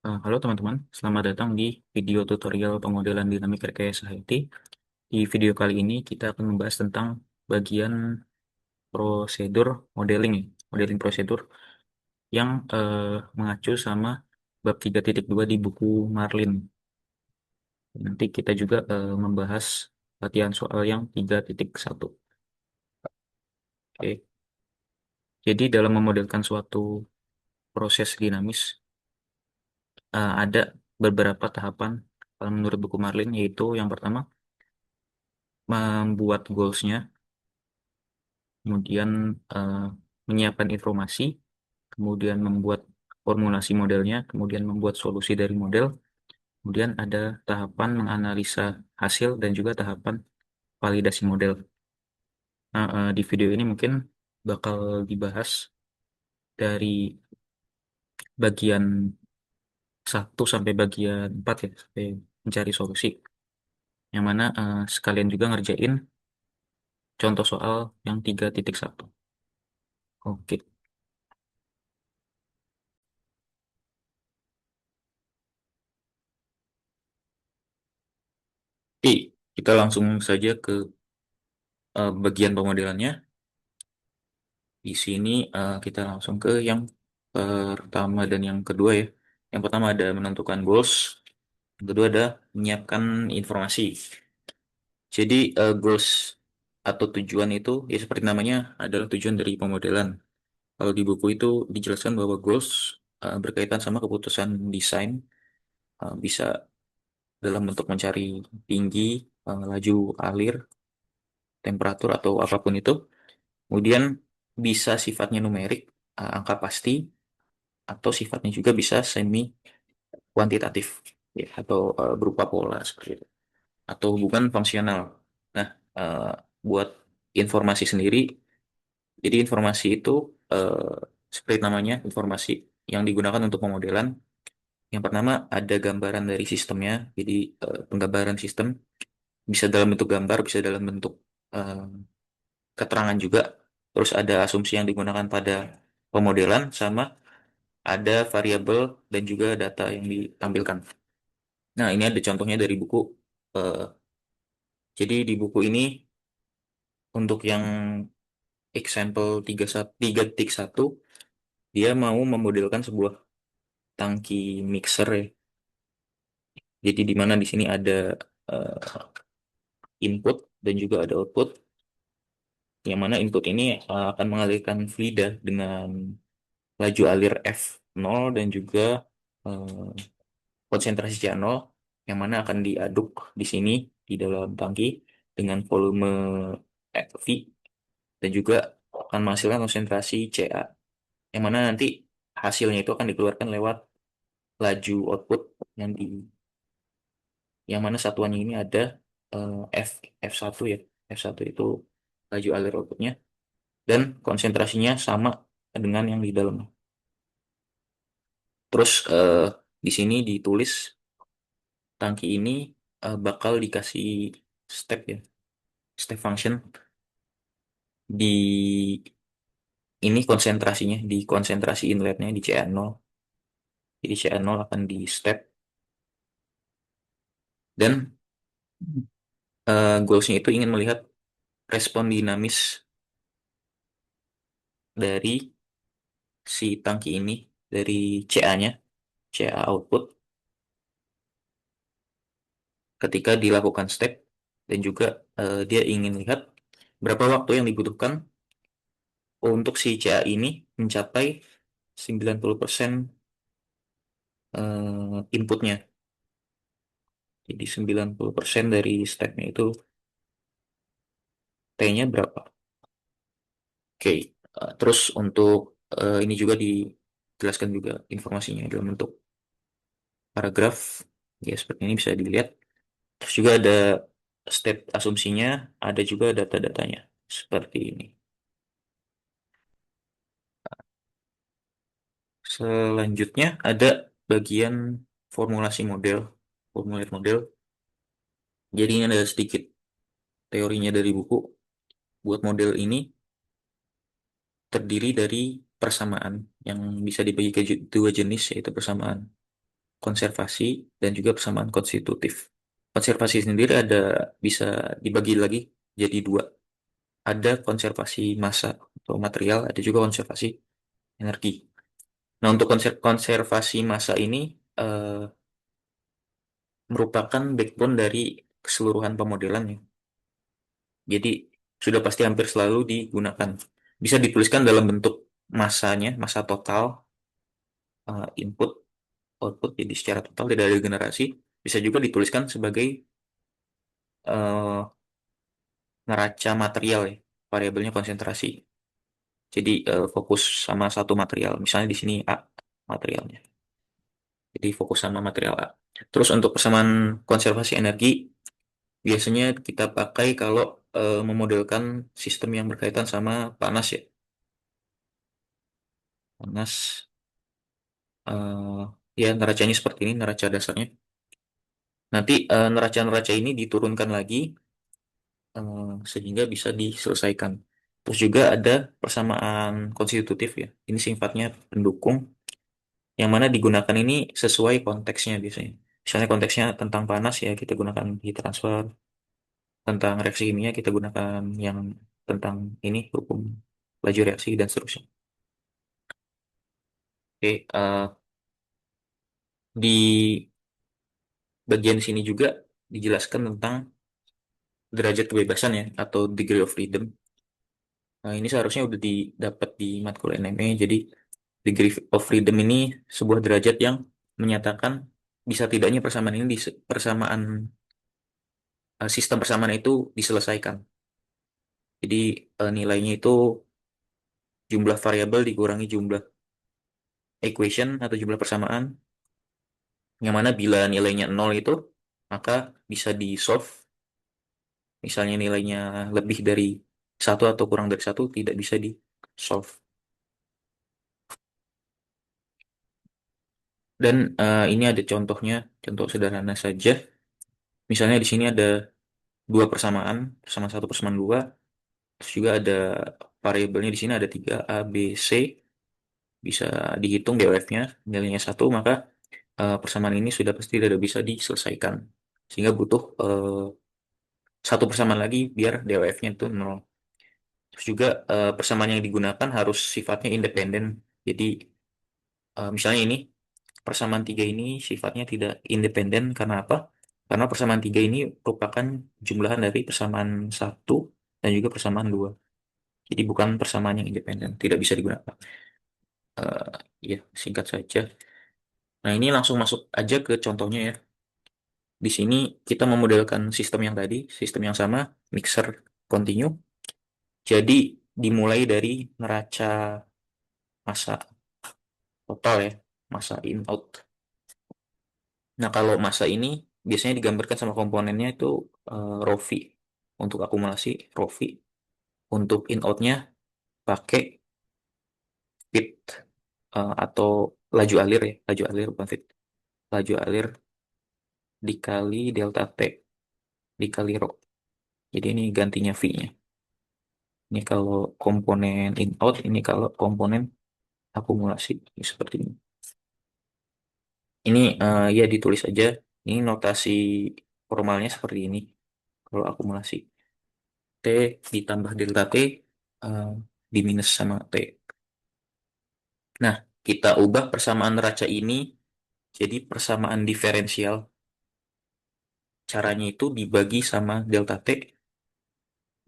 Halo teman-teman, selamat datang di video tutorial pemodelan dinamik rekayasa HIT. Di video kali ini kita akan membahas tentang bagian prosedur modeling, modeling prosedur yang mengacu sama bab 3.2 di buku Marlin. Nanti kita juga membahas latihan soal yang 3.1. Oke. Jadi dalam memodelkan suatu proses dinamis, ada beberapa tahapan menurut buku Marlin, yaitu yang pertama membuat goals-nya, kemudian eh, menyiapkan informasi, kemudian membuat formulasi modelnya, kemudian membuat solusi dari model, kemudian ada tahapan menganalisa hasil dan juga tahapan validasi model. Nah, di video ini mungkin bakal dibahas dari bagian 1 sampai bagian 4 ya, sampai mencari solusi. Yang mana sekalian juga ngerjain contoh soal yang 3.1. Oke. Oke, kita langsung saja ke bagian pemodelannya. Di sini kita langsung ke yang pertama dan yang kedua ya. Yang pertama ada menentukan goals, yang kedua ada menyiapkan informasi. Jadi goals atau tujuan itu ya seperti namanya adalah tujuan dari pemodelan. Kalau di buku itu dijelaskan bahwa goals berkaitan sama keputusan desain, bisa dalam bentuk mencari tinggi, laju alir, temperatur atau apapun itu. Kemudian bisa sifatnya numerik, angka pasti, atau sifatnya juga bisa semi kuantitatif ya, atau berupa pola seperti itu, atau hubungan fungsional. Nah, eh, buat informasi sendiri, jadi informasi itu eh, seperti namanya, informasi yang digunakan untuk pemodelan. Yang pertama ada gambaran dari sistemnya, jadi penggambaran sistem bisa dalam bentuk gambar, bisa dalam bentuk eh, keterangan juga. Terus ada asumsi yang digunakan pada pemodelan, sama ada variabel dan juga data yang ditampilkan. Nah, ini ada contohnya dari buku. eh, jadi di buku ini untuk yang example 3.1 dia mau memodelkan sebuah tangki mixer ya. Jadi di mana di sini ada eh, input dan juga ada output. Yang mana input ini akan mengalirkan fluida dengan laju alir F0 dan juga eh, konsentrasi C0 yang mana akan diaduk di sini di dalam tangki dengan volume V dan juga akan menghasilkan konsentrasi Ca yang mana nanti hasilnya itu akan dikeluarkan lewat laju output yang di yang mana satuannya ini ada eh, F F1 ya. F1 itu laju alir outputnya dan konsentrasinya sama dengan yang di dalam. Terus di sini ditulis tangki ini bakal dikasih step ya, step function di ini konsentrasinya di konsentrasi inletnya di CA0. Jadi CA0 akan di step dan goalsnya itu ingin melihat respon dinamis dari si tangki ini, dari CA-nya, CA output ketika dilakukan step, dan juga dia ingin lihat berapa waktu yang dibutuhkan untuk si CA ini mencapai 90% inputnya. Jadi 90% dari stepnya itu T-nya berapa. Oke, terus untuk ini juga dijelaskan juga informasinya dalam bentuk paragraf. Ya, seperti ini bisa dilihat. Terus juga ada step asumsinya, ada juga data-datanya. Seperti ini. Selanjutnya ada bagian formulasi model, formulir model. Jadi ini ada sedikit teorinya dari buku. Buat model ini terdiri dari persamaan yang bisa dibagi ke dua jenis, yaitu persamaan konservasi, dan juga persamaan konstitutif. Konservasi sendiri bisa dibagi lagi jadi dua. Ada konservasi massa atau material, ada juga konservasi energi. Nah, untuk konservasi massa ini eh, merupakan backbone dari keseluruhan pemodelan ya. Jadi sudah pasti hampir selalu digunakan. Bisa dituliskan dalam bentuk massanya, massa total, input, output, jadi secara total tidak ada generasi. Bisa juga dituliskan sebagai eh, neraca material ya, variabelnya konsentrasi. Jadi fokus sama satu material. Misalnya di sini A materialnya. Jadi fokus sama material A. Terus untuk persamaan konservasi energi biasanya kita pakai kalau memodelkan sistem yang berkaitan sama panas ya. Panas, ya neracanya seperti ini, neraca dasarnya. Nanti neraca-neraca ini diturunkan lagi sehingga bisa diselesaikan. Terus juga ada persamaan konstitutif ya. Ini sifatnya pendukung yang mana digunakan ini sesuai konteksnya biasanya. Misalnya konteksnya tentang panas ya kita gunakan heat transfer, tentang reaksi kimia kita gunakan yang tentang ini hukum laju reaksi dan seterusnya. Oke, di bagian sini juga dijelaskan tentang derajat kebebasan ya atau degree of freedom. Nah, ini seharusnya udah didapat di matkul NME. Jadi degree of freedom ini sebuah derajat yang menyatakan bisa tidaknya persamaan ini persamaan sistem persamaan itu diselesaikan. Jadi nilainya itu jumlah variabel dikurangi jumlah equation atau jumlah persamaan. Yang mana bila nilainya nol itu maka bisa di solve. Misalnya nilainya lebih dari satu atau kurang dari satu tidak bisa di solve. Dan ini ada contohnya, contoh sederhana saja. Misalnya di sini ada dua persamaan, persamaan satu, persamaan dua. Terus juga ada variabelnya di sini ada tiga A, B, C. Bisa dihitung DOF-nya, nilainya satu, maka persamaan ini sudah pasti tidak bisa diselesaikan. Sehingga butuh satu persamaan lagi biar DOF-nya itu nol. Terus juga persamaan yang digunakan harus sifatnya independen. Jadi misalnya ini persamaan tiga ini sifatnya tidak independen karena apa? Karena persamaan tiga ini merupakan jumlahan dari persamaan satu dan juga persamaan dua. Jadi bukan persamaan yang independen, tidak bisa digunakan. Eh ya, singkat saja. Nah, ini langsung masuk aja ke contohnya ya. Di sini kita memodelkan sistem yang tadi, sistem yang sama, mixer continue. Jadi dimulai dari neraca massa total ya, massa in out. Nah, kalau massa ini biasanya digambarkan sama komponennya itu rho v. Untuk akumulasi rho v. Untuk in outnya pakai fit atau laju alir ya, laju alir bukan fit. Laju alir dikali delta T dikali rho. Jadi ini gantinya V-nya. Ini kalau komponen in out, ini kalau komponen akumulasi. Ini seperti ini. Ini ya ditulis aja. Ini notasi formalnya seperti ini. Kalau akumulasi. T ditambah delta T eh, di minus sama T. Nah, kita ubah persamaan neraca ini jadi persamaan diferensial. Caranya itu dibagi sama delta T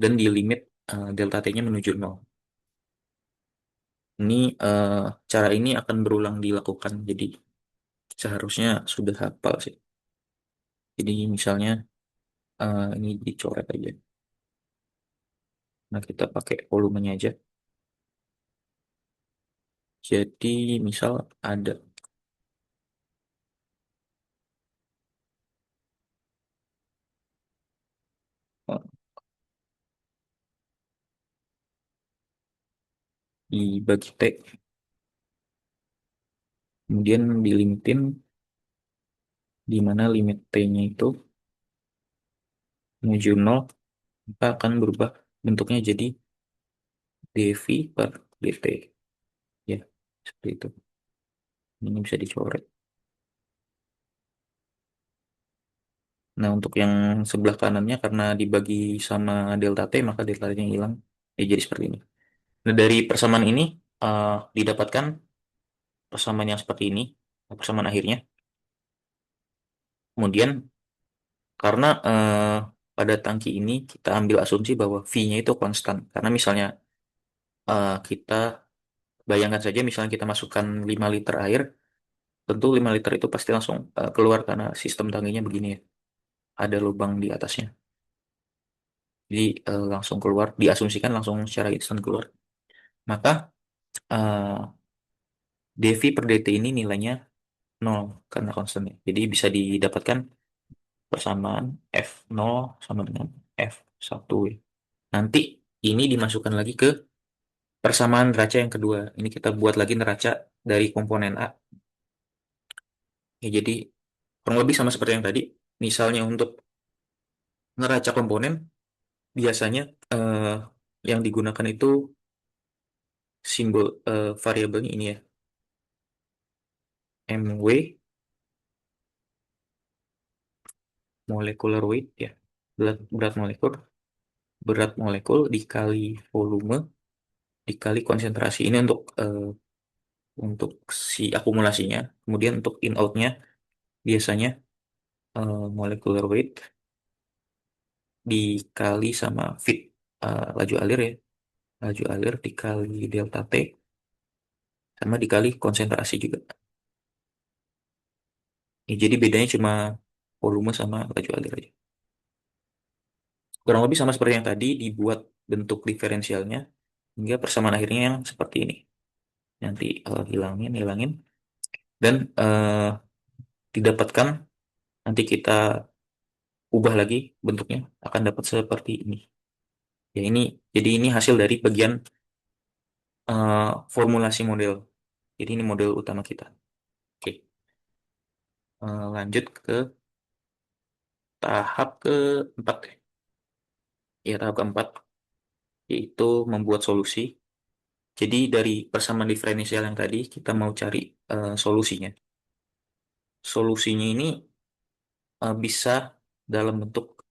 dan di limit delta T-nya menuju nol. Ini cara ini akan berulang dilakukan. Jadi seharusnya sudah hafal sih. Jadi misalnya ini dicoret aja. Nah, kita pakai volumenya aja. Jadi misal ada eh, dibagi T, kemudian dilimitin di mana limit T-nya itu menuju nol, maka akan berubah bentuknya jadi dV per dt. Ya, seperti itu. Ini bisa dicoret. Nah, untuk yang sebelah kanannya karena dibagi sama delta T, maka delta T-nya hilang. Ya, jadi seperti ini. Nah, dari persamaan ini eh, didapatkan persamaan yang seperti ini, persamaan akhirnya. Kemudian, karena pada tangki ini kita ambil asumsi bahwa V-nya itu konstan. Karena misalnya kita bayangkan saja, misalnya kita masukkan 5 liter air, tentu 5 liter itu pasti langsung keluar karena sistem tangkinya begini ya. Ada lubang di atasnya. Jadi langsung keluar, diasumsikan langsung secara instan keluar. Maka eh, dV per dt ini nilainya nol karena konstan ya. Jadi bisa didapatkan persamaan F0 sama dengan F1 ya. Nanti ini dimasukkan lagi ke persamaan neraca yang kedua. Ini kita buat lagi neraca dari komponen A. Ya, jadi kurang lebih sama seperti yang tadi. Misalnya untuk neraca komponen, biasanya eh, yang digunakan itu simbol variabelnya ini ya, MW, molecular weight ya, berat molekul, berat molekul dikali volume dikali konsentrasi. Ini untuk si akumulasinya. Kemudian untuk in outnya biasanya molecular weight dikali sama fit laju alir ya, laju alir dikali delta T sama dikali konsentrasi juga. Ya, jadi bedanya cuma volume sama laju alir aja. Kurang lebih sama seperti yang tadi, dibuat bentuk diferensialnya hingga persamaan akhirnya yang seperti ini. Nanti hilangin, hilangin. Dan didapatkan, nanti kita ubah lagi bentuknya, akan dapat seperti ini. Ya ini, jadi ini hasil dari bagian formulasi model. Jadi ini model utama kita. Oke, lanjut ke tahap keempat. Ya, tahap keempat, yaitu membuat solusi. Jadi dari persamaan diferensial yang tadi, kita mau cari solusinya. Solusinya ini bisa dalam bentuk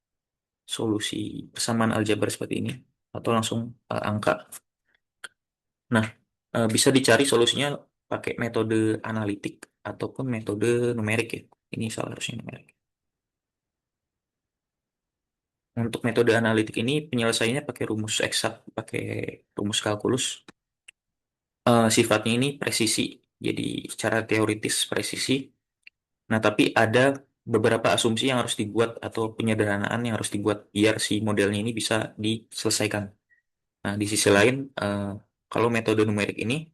solusi persamaan aljabar seperti ini, atau langsung angka. Nah, bisa dicari solusinya pakai metode analitik ataupun metode numerik ya. Ini salah harusnya numerik. Untuk metode analitik ini penyelesaiannya pakai rumus eksak, pakai rumus kalkulus. Sifatnya ini presisi, jadi secara teoritis presisi. Nah, tapi ada beberapa asumsi yang harus dibuat atau penyederhanaan yang harus dibuat biar si modelnya ini bisa diselesaikan. Nah, di sisi lain, kalau metode numerik ini,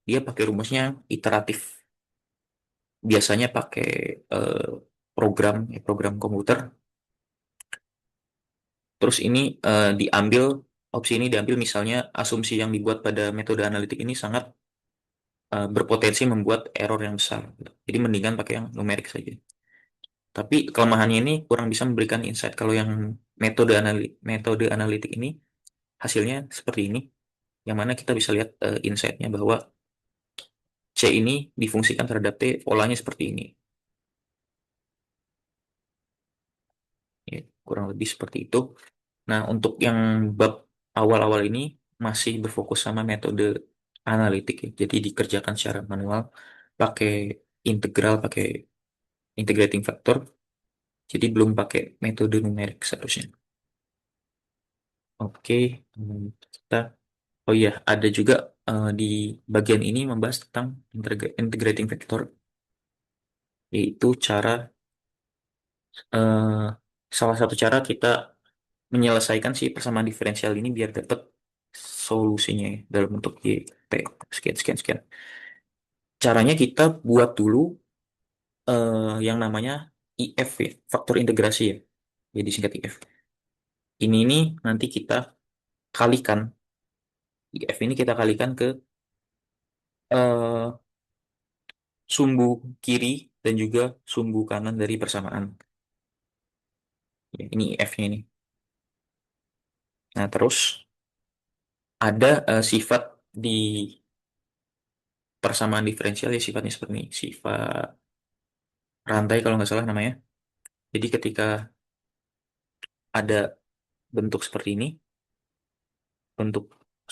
dia pakai rumusnya iteratif. Biasanya pakai eh, program komputer. Terus ini opsi ini diambil misalnya asumsi yang dibuat pada metode analitik ini sangat berpotensi membuat error yang besar, gitu. Jadi mendingan pakai yang numerik saja. Tapi kelemahannya ini kurang bisa memberikan insight. Kalau yang metode analitik ini hasilnya seperti ini, yang mana kita bisa lihat insight-nya bahwa C ini difungsikan terhadap T, polanya seperti ini. Ya, kurang lebih seperti itu. Nah, untuk yang bab awal-awal ini masih berfokus sama metode analitik ya. Jadi dikerjakan secara manual, pakai integral, pakai integrating factor. Jadi belum pakai metode numerik seharusnya. Oke, kita. Oh iya, ada juga di bagian ini membahas tentang integrating factor, yaitu eh, salah satu cara kita menyelesaikan si persamaan diferensial ini biar dapat solusinya ya, dalam bentuk Y, T, sekian, sekian, sekian. Caranya kita buat dulu yang namanya IF ya, faktor integrasi ya, jadi singkat IF. Ini nanti kita kalikan, IF ini kita kalikan ke eh, sumbu kiri dan juga sumbu kanan dari persamaan. Ya, ini IF-nya ini. Nah, terus ada sifat di persamaan diferensial ya, sifatnya seperti ini. Sifat rantai kalau nggak salah namanya. Jadi ketika ada bentuk seperti ini, bentuk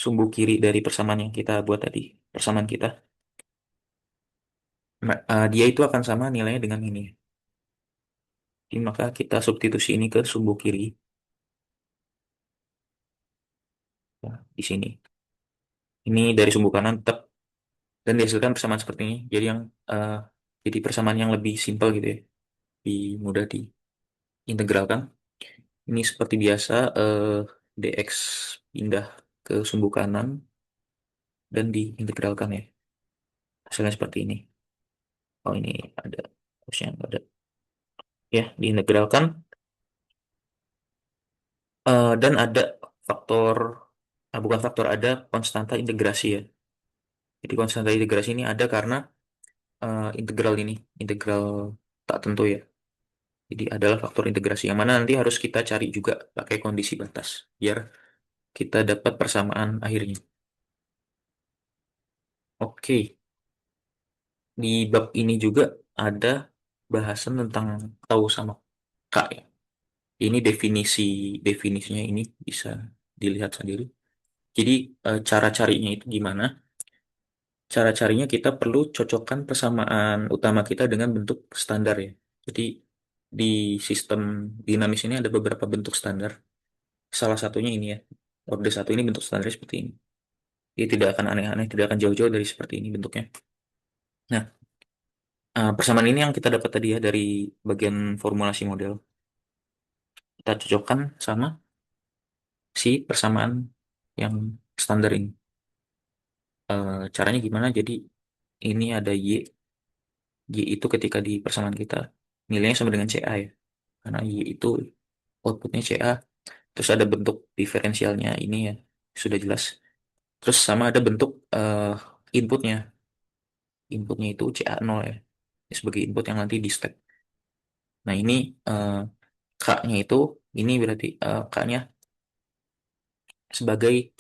sumbu kiri dari persamaan yang kita buat tadi, persamaan kita. Dia itu akan sama nilainya dengan ini. Jadi, maka kita substitusi ini ke sumbu kiri, ya, di sini. Ini dari sumbu kanan tetap dan dihasilkan persamaan seperti ini. Jadi eh, jadi persamaan yang lebih simpel gitu ya, lebih mudah diintegralkan. Ini seperti biasa dx pindah ke sumbu kanan dan diintegralkan ya. Hasilnya seperti ini. Oh ini ada, harusnya nggak ada. Ya, diintegralkan. Dan ada faktor, bukan faktor, ada konstanta integrasi ya. Jadi konstanta integrasi ini ada karena integral ini, integral tak tentu ya. Jadi adalah faktor integrasi yang mana nanti harus kita cari juga pakai kondisi batas biar kita dapat persamaan akhirnya. Oke, di bab ini juga ada bahasan tentang tahu sama kak ya. Ini definisinya ini bisa dilihat sendiri. Jadi cara carinya itu gimana? Cara carinya kita perlu cocokkan persamaan utama kita dengan bentuk standar ya. Jadi di sistem dinamis ini ada beberapa bentuk standar. Salah satunya ini ya. Orde satu ini bentuk standarnya seperti ini. Dia tidak akan aneh-aneh, tidak akan jauh-jauh dari seperti ini bentuknya. Nah, persamaan ini yang kita dapat tadi ya dari bagian formulasi model. Kita cocokkan sama si persamaan yang standar ini. Caranya gimana? Jadi ini ada Y. Y itu ketika di persamaan kita nilainya sama dengan CA ya. Karena Y itu outputnya CA. Terus ada bentuk diferensialnya ini ya. Sudah jelas. Terus sama ada bentuk inputnya. Inputnya itu CA0 ya. Sebagai input yang nanti di step. Nah ini eh, K-nya itu, ini berarti K-nya sebagai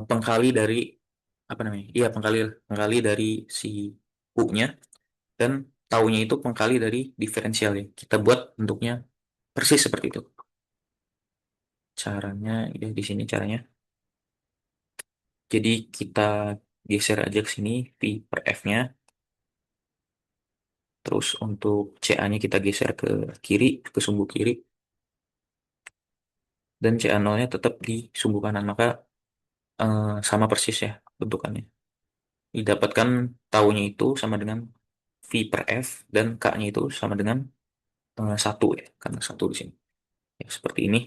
pengkali dari, apa namanya? Iya, pengkali pengkali dari si U-nya, dan taunya itu pengkali dari diferensial ya. Kita buat bentuknya persis seperti itu. Caranya, ya di sini caranya. Jadi kita geser aja ke sini, V per F-nya. Terus untuk CA-nya kita geser ke kiri, ke sumbu kiri. Dan CA0-nya tetap di sumbu kanan. Maka sama persis ya bentukannya. Didapatkan taunya itu sama dengan V per F dan K-nya itu sama dengan 1 ya. Karena satu di sini. Ya, seperti ini.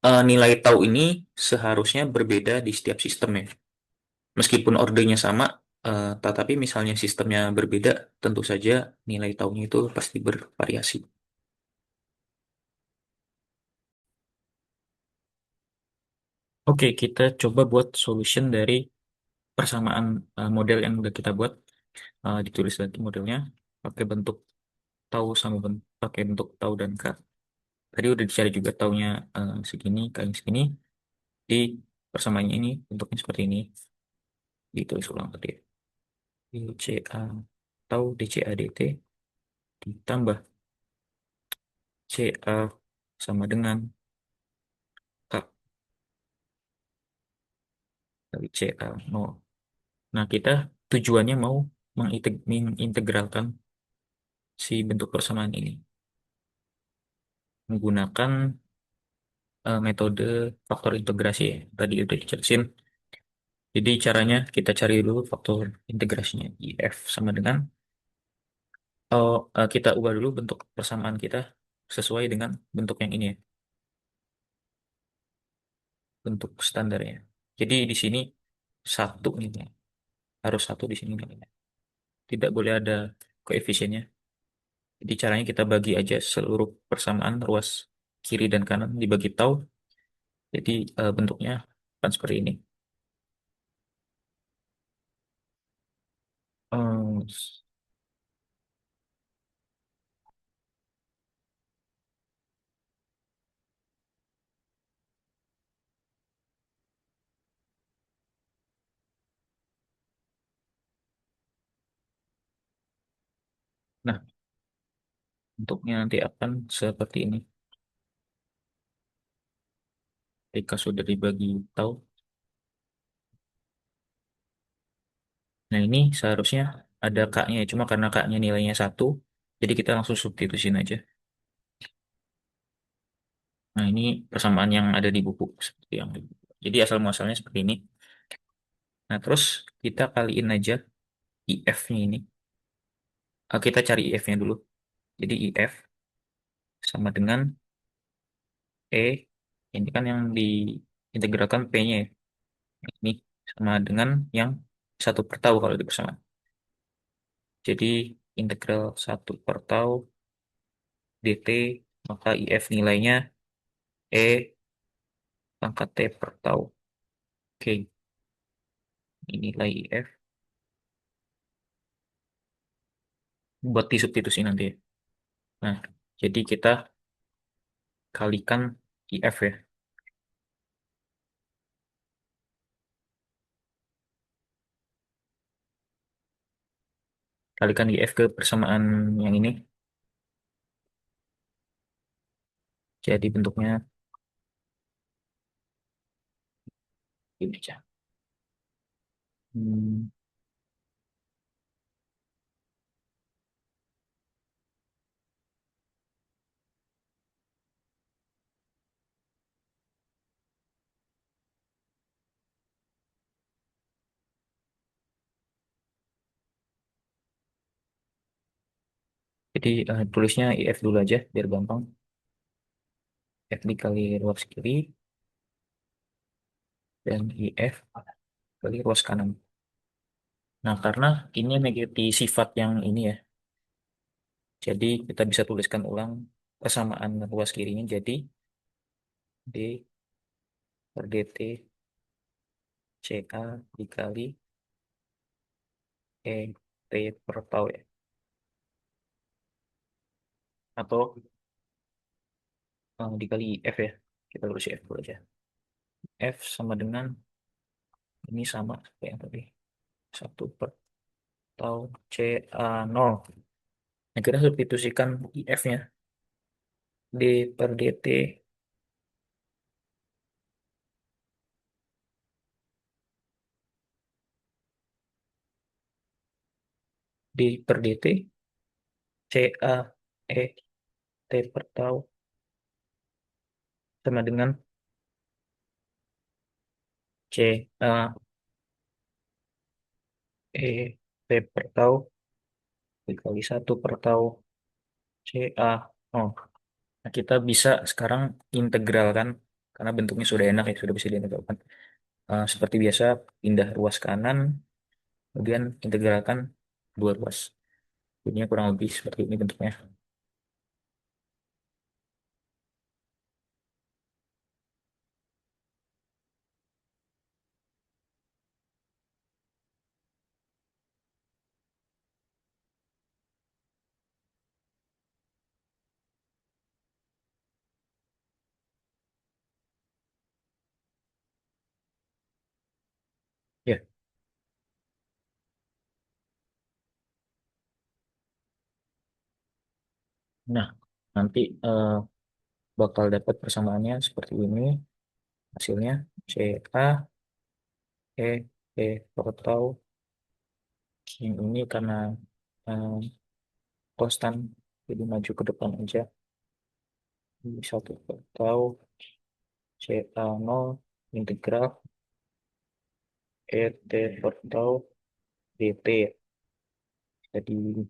Nilai tau ini seharusnya berbeda di setiap sistem ya. Meskipun ordernya sama, tetapi misalnya sistemnya berbeda, tentu saja nilai taunya itu pasti bervariasi. Oke, kita coba buat solution dari persamaan model yang udah kita buat. Ditulis lagi modelnya pakai bentuk tau sama pakai bentuk tau dan K. Tadi udah dicari juga taunya segini, K-nya segini. Di persamaannya ini bentuknya seperti ini. Ditulis ulang tadi. DCA tau DCA DT ditambah CA sama dengan K dari CA 0. Nah, kita tujuannya mau mengintegralkan si bentuk persamaan ini menggunakan metode faktor integrasi ya. Tadi udah dijelasin. Jadi caranya kita cari dulu faktor integrasinya. IF sama dengan, kita ubah dulu bentuk persamaan kita sesuai dengan bentuk yang ini ya, bentuk standarnya. Jadi di sini satu nih, harus satu di sini nih. Tidak boleh ada koefisiennya. Jadi caranya kita bagi aja seluruh persamaan ruas kiri dan kanan dibagi tau. Jadi bentuknya akan seperti ini. Eh, Nah, Bentuknya nanti akan seperti ini. Jika sudah dibagi tahu. Nah, ini seharusnya ada K-nya, ya. Cuma karena K-nya nilainya 1, jadi kita langsung substitusin aja. Nah, ini persamaan yang ada di buku. Seperti yang di buku. Jadi asal muasalnya seperti ini. Nah, terus kita kaliin aja IF-nya ini. Kita cari IF-nya dulu. Jadi IF sama dengan E. Ini kan yang diintegralkan P-nya ya. Ini sama dengan yang 1/tau kalau di persamaan. Jadi integral 1/tau dt, maka IF nilainya E pangkat T per tau. Oke, ini nilai IF buat disubstitusi nanti ya. Nah, jadi kita kalikan IF ya. Kalikan IF ke persamaan yang ini. Jadi bentuknya ini aja. Hmm, jadi tulisnya IF dulu aja biar gampang. F dikali ruas kiri dan IF kali ruas kanan. Nah, karena ini memiliki sifat yang ini ya. Jadi kita bisa tuliskan ulang persamaan ruas kirinya jadi D per dt CA dikali E T per tau ya. Atau dikali F ya. Kita tulis F dulu aja. F sama dengan ini sama kayak yang tadi. 1/tau CA 0. Nah, kita substitusikan IF-nya. D per dt D per dt CA E T per tau sama dengan CA E T per tau dikali 1/tau CA. Oh, nah kita bisa sekarang integralkan karena bentuknya sudah enak ya, sudah bisa diintegralkan. Seperti biasa, pindah ruas kanan, kemudian integralkan dua ruas. Jadinya kurang lebih seperti ini bentuknya. Ya, nah nanti bakal dapat persamaannya seperti ini. Hasilnya CA E T per tau. Yang ini karena eh, konstan, jadi maju ke depan aja. Ini 1/tau CA 0 integral E T per tau dt ya. Jadi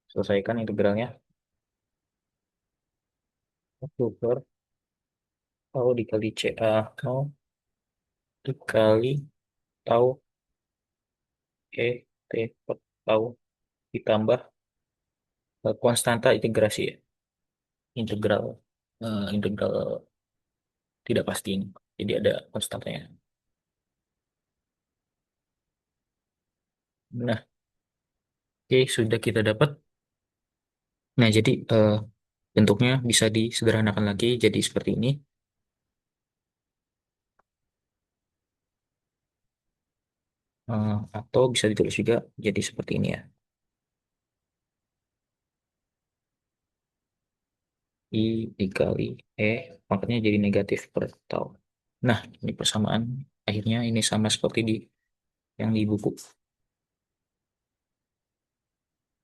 selesaikan integralnya. 1/tau dikali CA 0 dikali tau E T per tau ditambah konstanta integrasi ya. Integral tidak pasti ini. Jadi ada konstantanya. Nah, oke, sudah kita dapat. Nah, jadi bentuknya bisa disederhanakan lagi jadi seperti ini. Atau bisa ditulis juga jadi seperti ini ya. I dikali E, makanya jadi negatif per tau. Nah, ini persamaan akhirnya ini sama seperti di yang di buku.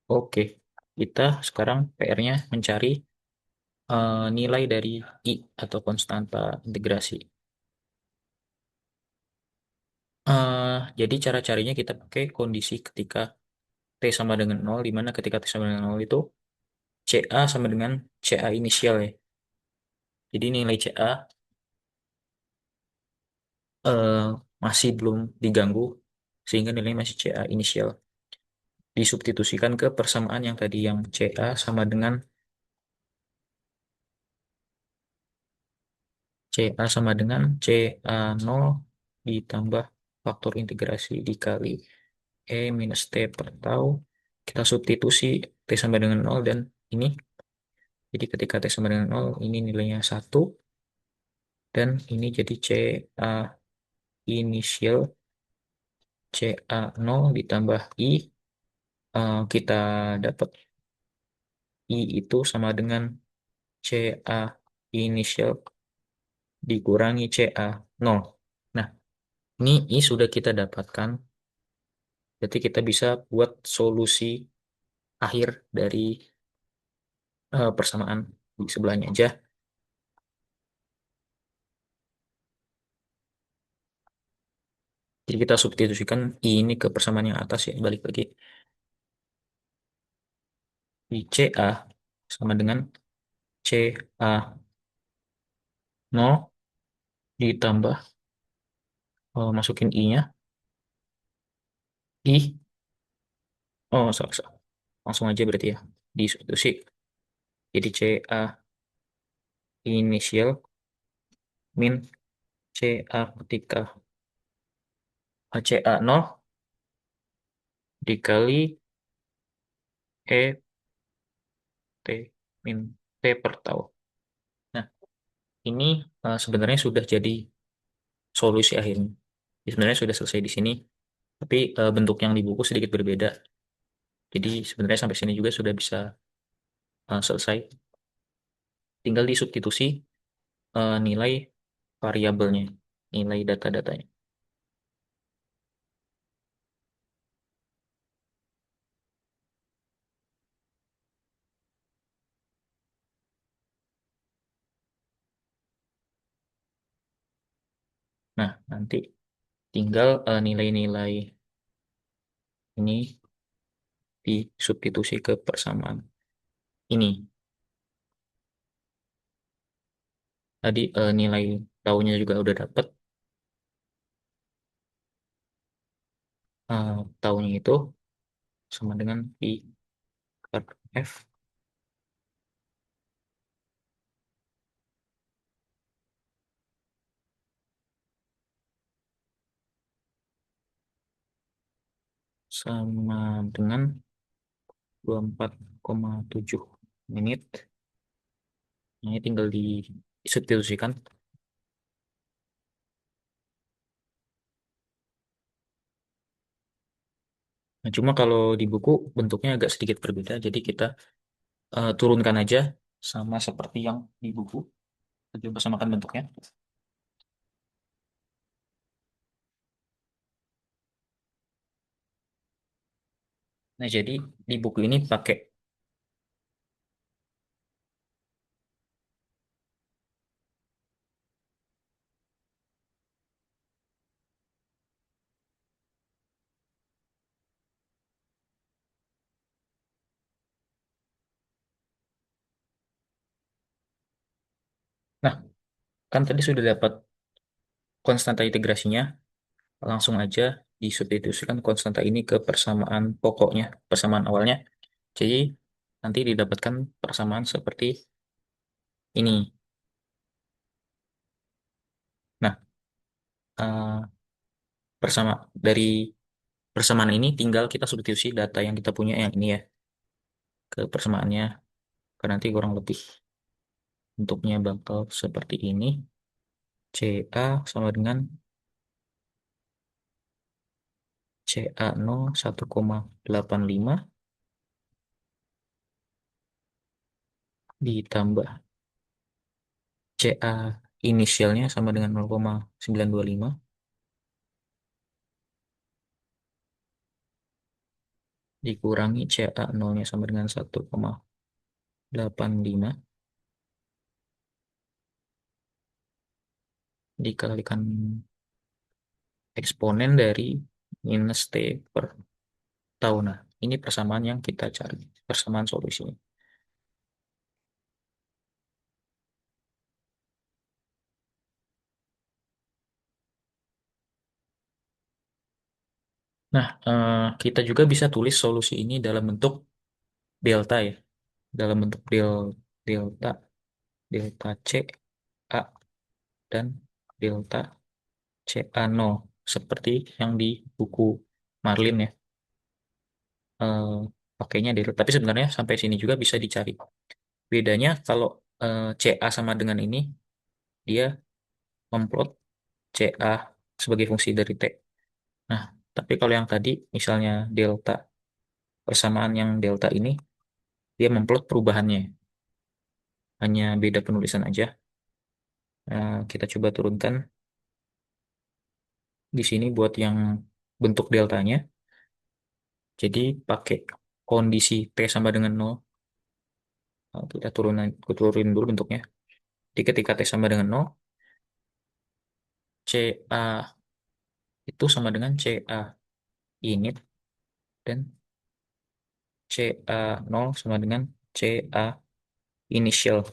Oke, kita sekarang PR-nya mencari nilai dari I atau konstanta integrasi. Jadi cara carinya kita pakai kondisi ketika T sama dengan 0, di mana ketika T sama dengan 0 itu CA sama dengan CA inisial ya. Jadi nilai CA eh, masih belum diganggu, sehingga nilainya masih CA inisial. Disubstitusikan ke persamaan yang tadi, yang CA sama dengan CA ditambah faktor integrasi dikali E minus T per tau. Kita substitusi T sama dengan 0 dan ini. Jadi ketika T sama dengan 0, ini nilainya 1. Dan ini jadi CA inisial CA0 ditambah I. Kita dapat I itu sama dengan CA inisial dikurangi CA0. Nah, ini I sudah kita dapatkan. Berarti kita bisa buat solusi akhir dari persamaan di sebelahnya aja. Jadi kita substitusikan I ini ke persamaan yang atas ya, balik lagi. Di CA sama dengan CA0 ditambah, masukin I-nya. I, oh salah, salah. Langsung aja berarti ya. Disubstitusi. Jadi CA inisial min CA ketika CA0 dikali E T min T per tau. Nah, ini sebenarnya sudah jadi solusi akhirnya. Jadi sebenarnya sudah selesai di sini, tapi bentuk yang di buku sedikit berbeda. Jadi sebenarnya sampai sini juga sudah bisa selesai. Tinggal disubstitusi nilai variabelnya, nilai data-datanya. Nah, nanti tinggal nilai-nilai ini disubstitusi ke persamaan ini. Tadi nilai taunya juga udah dapat. Taunya itu sama dengan I per F sama dengan 24,7 menit. Ini tinggal disubstitusikan. Nah, cuma kalau di buku bentuknya agak sedikit berbeda, jadi kita turunkan aja sama seperti yang di buku. Kita coba samakan bentuknya. Nah, jadi di buku ini pakai, nah kan tadi sudah dapat konstanta integrasinya, langsung aja disubstitusikan konstanta ini ke persamaan pokoknya, persamaan awalnya. Jadi nanti didapatkan persamaan seperti ini. Nah, eh, bersama dari persamaan ini tinggal kita substitusi data yang kita punya yang ini ya ke persamaannya. Karena nanti kurang lebih bentuknya bakal seperti ini. CA sama dengan CA0 1,85 ditambah CA inisialnya sama dengan 0,925 dikurangi CA nolnya sama dengan 1,85 dikalikan eksponen dari minus T per tahun. Nah, ini persamaan yang kita cari, persamaan solusinya. Nah, kita juga bisa tulis solusi ini dalam bentuk delta ya, dalam bentuk delta, delta C A dan delta C A 0 seperti yang di buku Marlin ya. Eh, Pakainya delta, tapi sebenarnya sampai sini juga bisa dicari. Bedanya kalau CA sama dengan ini, dia memplot CA sebagai fungsi dari T. Nah, tapi kalau yang tadi, misalnya delta, persamaan yang delta ini, dia memplot perubahannya. Hanya beda penulisan aja. Kita coba turunkan di sini buat yang bentuk deltanya. Jadi pakai kondisi T sama dengan 0. Kita turunin dulu bentuknya. Jadi ketika T sama dengan 0, CA itu sama dengan CA init dan CA 0 sama dengan CA initial.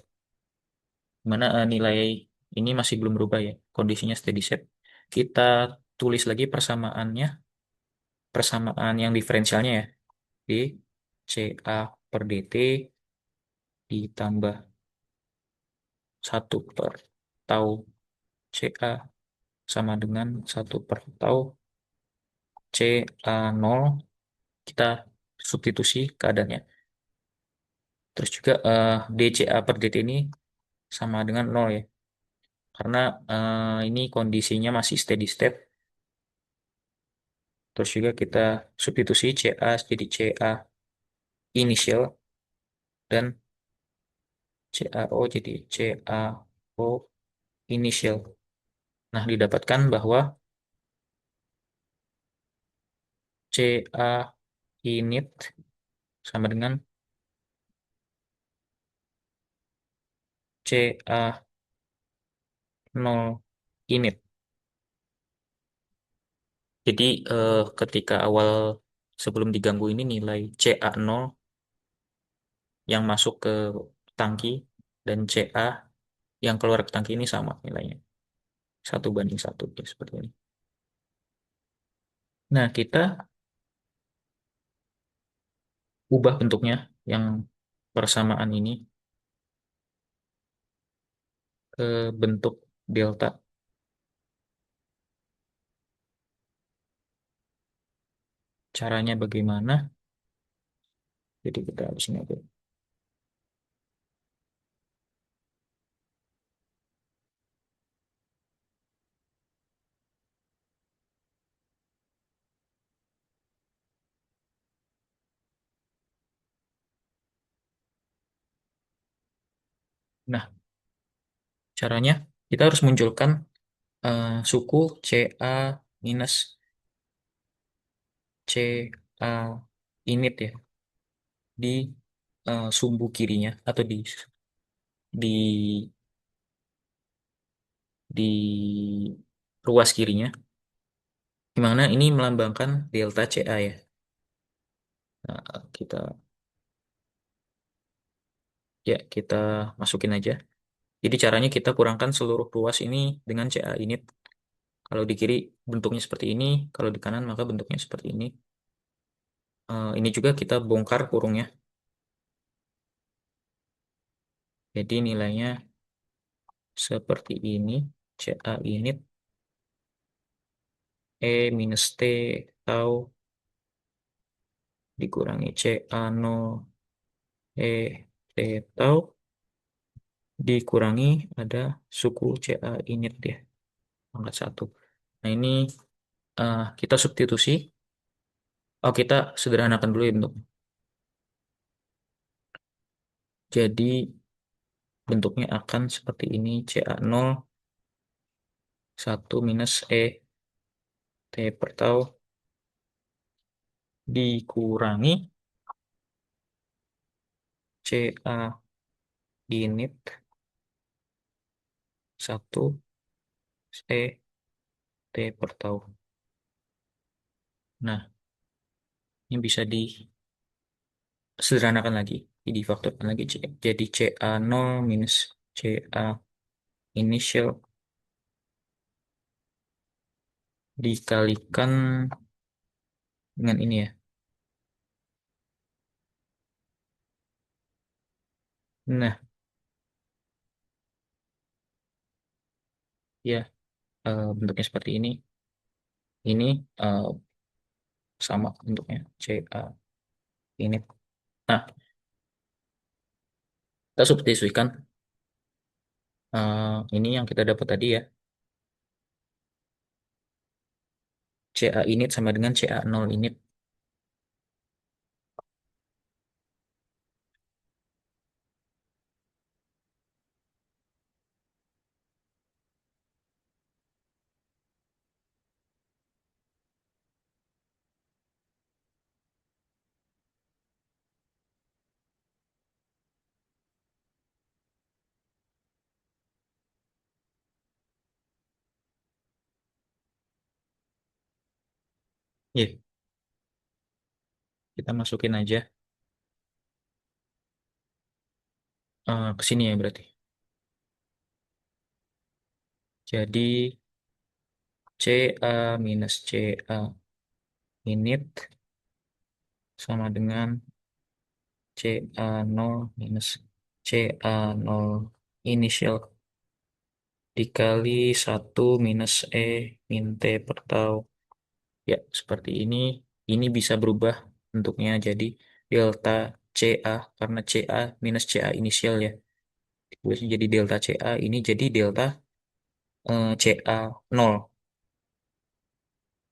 Mana nilai ini masih belum berubah ya, kondisinya steady state. Kita tulis lagi persamaannya, persamaan yang diferensialnya ya, di CA per DT ditambah 1/tau CA sama dengan 1/tau CA0, kita substitusi keadaannya. Terus juga DCA per DT ini sama dengan 0 ya. Karena ini kondisinya masih steady state. Terus juga kita substitusi CA jadi CA initial dan CAO jadi CAO initial. Nah, didapatkan bahwa CA init sama dengan CA 0 init. Jadi ketika awal sebelum diganggu ini nilai CA0 yang masuk ke tangki dan CA yang keluar ke tangki ini sama nilainya. 1/1 ya, seperti ini. Nah, kita ubah bentuknya yang persamaan ini ke bentuk delta. Caranya bagaimana? Jadi kita harus ingat. Nah, caranya kita harus munculkan suku CA minus CA init ya di sumbu kirinya atau di di ruas kirinya, di mana ini melambangkan delta CA ya. Nah, kita masukin aja. Jadi caranya kita kurangkan seluruh ruas ini dengan CA init. Kalau di kiri bentuknya seperti ini, kalau di kanan maka bentuknya seperti ini. Ini juga kita bongkar kurungnya. Jadi nilainya seperti ini. CA init E minus T tau dikurangi CA0 E T tau dikurangi ada suku CA init ya. Pangkat 1. Nah ini kita substitusi. Oh, kita sederhanakan dulu ya bentuk. Jadi bentuknya akan seperti ini. CA0 1 minus T per tau dikurangi CA init 1 T per tau. Nah, ini bisa disederhanakan lagi, difaktorkan lagi. Jadi CA0 minus CA initial dikalikan dengan ini ya. Nah, ya, bentuknya seperti ini. Ini sama bentuknya CA init. Nah, kita substitusikan ini yang kita dapat tadi ya. CA init sama dengan CA0 init. Ya, kita masukin aja ke sini ya berarti. Jadi CA minus CA init sama dengan CA0 minus CA0 initial dikali 1 minus min T per tau. Ya, seperti ini. Ini bisa berubah bentuknya jadi delta CA karena CA minus CA inisial ya. Tulisnya jadi delta CA, ini jadi delta CA 0.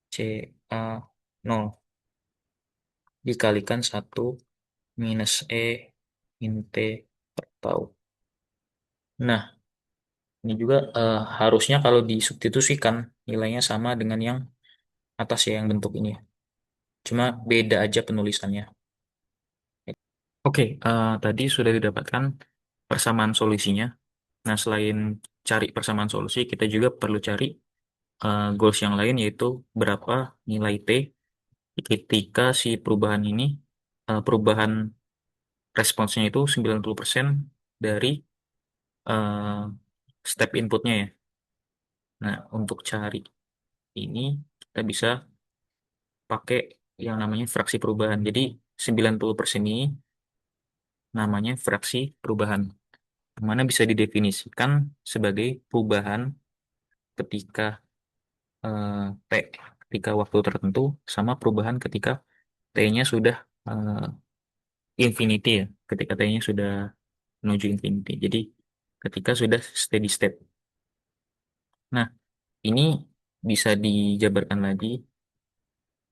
CA 0 dikalikan 1 minus min T per tau. Nah, ini juga harusnya kalau disubstitusikan nilainya sama dengan yang atas ya, yang bentuk ini ya. Cuma beda aja penulisannya. Oke, tadi sudah didapatkan persamaan solusinya. Nah, selain cari persamaan solusi, kita juga perlu cari goals yang lain, yaitu berapa nilai T ketika si perubahan ini, perubahan responsnya itu 90% dari eh, step inputnya ya. Nah, untuk cari ini, kita bisa pakai yang namanya fraksi perubahan. Jadi, 90% ini namanya fraksi perubahan, mana bisa didefinisikan sebagai perubahan ketika eh, T ketika waktu tertentu sama perubahan ketika T-nya sudah eh, infinity ya, ketika T-nya sudah menuju infinity. Jadi ketika sudah steady state. Nah, ini bisa dijabarkan lagi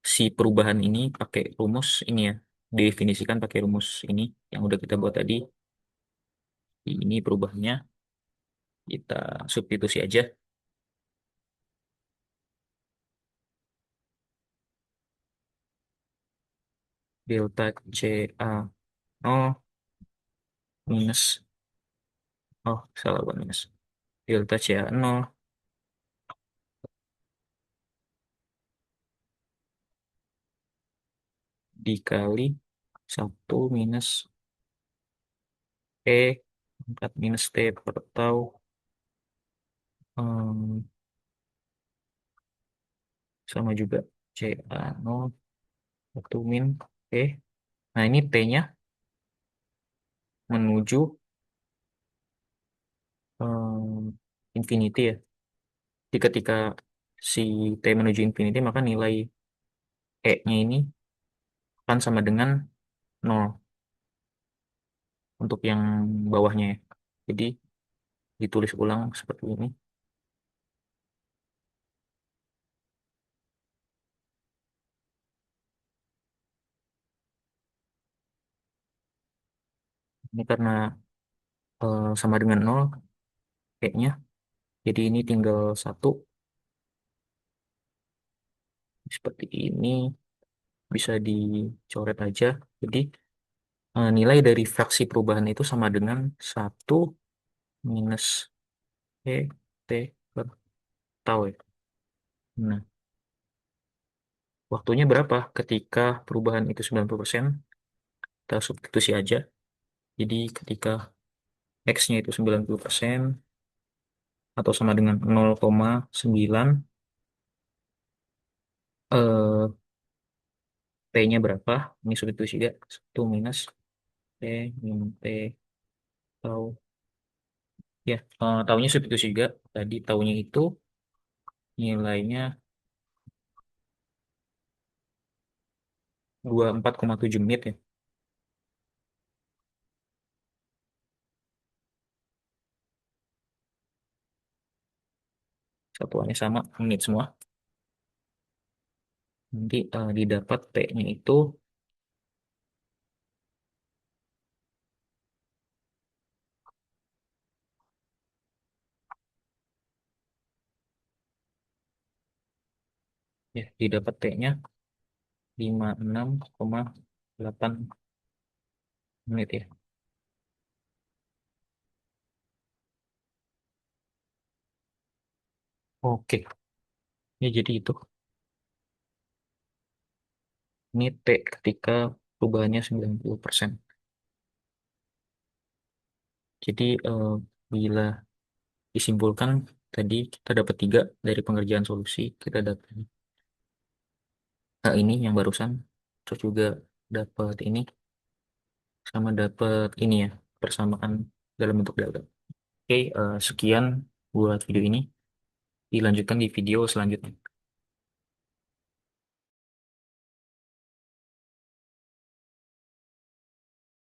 si perubahan ini pakai rumus ini ya, didefinisikan pakai rumus ini yang udah kita buat tadi. Ini perubahannya kita substitusi aja delta CA 0 minus, oh salah buat minus, delta CA 0 dikali 1 minus 4 minus T per tau, em, sama juga CA0 1 min E. Nah, ini T-nya menuju infinity ya. Jadi ketika si T menuju infinity, maka nilai E-nya ini akan sama dengan 0 untuk yang bawahnya ya. Jadi ditulis ulang seperti ini. Ini karena sama dengan nol P-nya. Jadi ini tinggal satu seperti ini, bisa dicoret aja. Jadi nilai dari fraksi perubahan itu sama dengan satu minus E T per tau ya. Nah, waktunya berapa ketika perubahan itu 90%? Kita substitusi aja. Jadi ketika X-nya itu 90% atau sama dengan 0,9, eh, P-nya berapa? Ini substitusi juga. Satu minus P min P tau. Ya, taunya substitusi juga. Tadi taunya itu nilainya 24,7 menit ya. Satuannya sama, menit semua. Nanti didapat P-nya itu, ya didapat P-nya 56,8 menit ya. Oke, ya jadi itu. Ini T ketika perubahannya 90%. Jadi bila disimpulkan, tadi kita dapat tiga dari pengerjaan solusi. Kita dapat ini yang barusan, terus juga dapat ini, sama dapat ini ya, persamaan dalam bentuk delta. Oke, sekian buat video ini. Dilanjutkan di video selanjutnya.